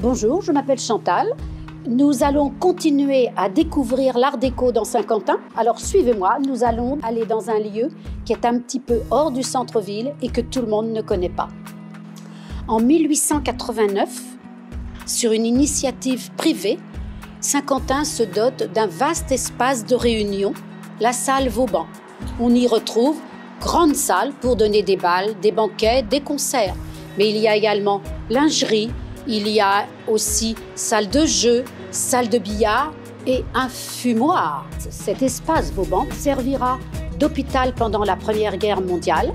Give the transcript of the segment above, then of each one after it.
Bonjour, je m'appelle Chantal. Nous allons continuer à découvrir l'art déco dans Saint-Quentin. Alors suivez-moi, nous allons aller dans un lieu qui est un petit peu hors du centre-ville et que tout le monde ne connaît pas. En 1889, sur une initiative privée, Saint-Quentin se dote d'un vaste espace de réunion, la salle Vauban. On y retrouve grande salle pour donner des bals, des banquets, des concerts. Mais il y a également lingerie, il y a aussi salle de jeu, salle de billard et un fumoir. Cet espace Vauban servira d'hôpital pendant la Première Guerre mondiale.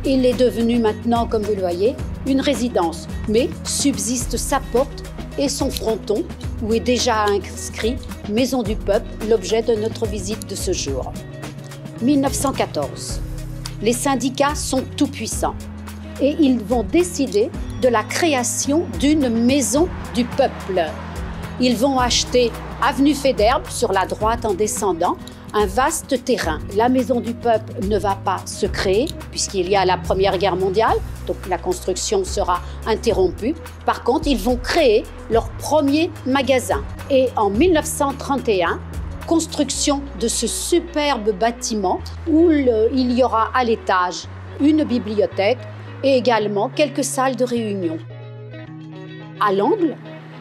Il est devenu maintenant, comme vous le voyez, une résidence, mais subsiste sa porte et son fronton, où est déjà inscrit « Maison du Peuple », l'objet de notre visite de ce jour. 1914. Les syndicats sont tout-puissants et ils vont décider de la création d'une Maison du Peuple. Ils vont acheter avenue Faidherbe, sur la droite en descendant, un vaste terrain. La Maison du Peuple ne va pas se créer puisqu'il y a la Première Guerre mondiale, donc la construction sera interrompue. Par contre, ils vont créer leur premier magasin. Et en 1931, construction de ce superbe bâtiment où il y aura à l'étage une bibliothèque et également quelques salles de réunion. À l'angle,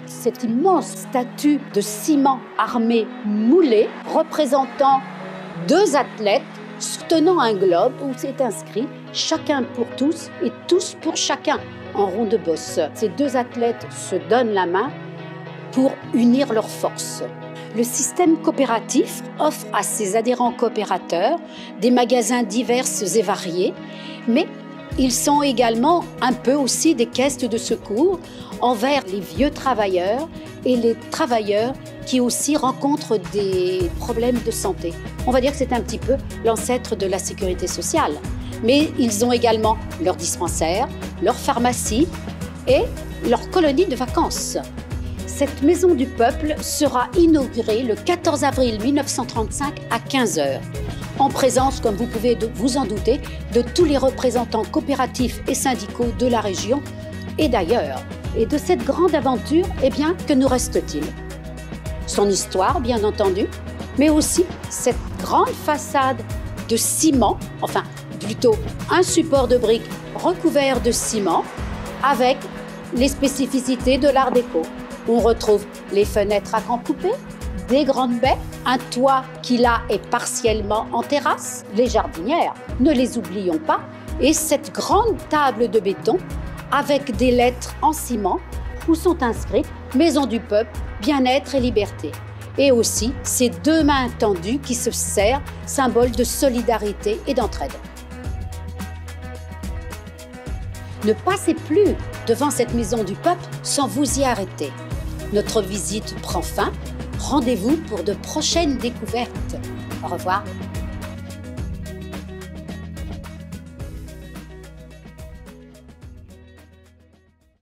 cette immense statue de ciment armé moulé représentant deux athlètes soutenant un globe où c'est inscrit « Chacun pour tous et tous pour chacun » en rond de bosse. Ces deux athlètes se donnent la main pour unir leurs forces. Le système coopératif offre à ses adhérents coopérateurs des magasins divers et variés, mais ils sont également un peu aussi des caisses de secours envers les vieux travailleurs et les travailleurs qui aussi rencontrent des problèmes de santé. On va dire que c'est un petit peu l'ancêtre de la sécurité sociale. Mais ils ont également leur dispensaire, leur pharmacie et leur colonie de vacances. Cette Maison du Peuple sera inaugurée le 14 avril 1935 à 15h. En présence, comme vous pouvez vous en douter, de tous les représentants coopératifs et syndicaux de la région et d'ailleurs. Et de cette grande aventure, eh bien, que nous reste-t-il? Son histoire, bien entendu, mais aussi cette grande façade de ciment, enfin, plutôt un support de briques recouvert de ciment avec les spécificités de l'art déco. On retrouve les fenêtres à camp coupé, des grandes baies, un toit qui là est partiellement en terrasse, les jardinières, ne les oublions pas, et cette grande table de béton avec des lettres en ciment où sont inscrites « Maison du Peuple, bien-être et liberté ». Et aussi ces deux mains tendues qui se serrent, symbole de solidarité et d'entraide. Ne passez plus devant cette Maison du Peuple sans vous y arrêter. Notre visite prend fin. Rendez-vous pour de prochaines découvertes. Au revoir.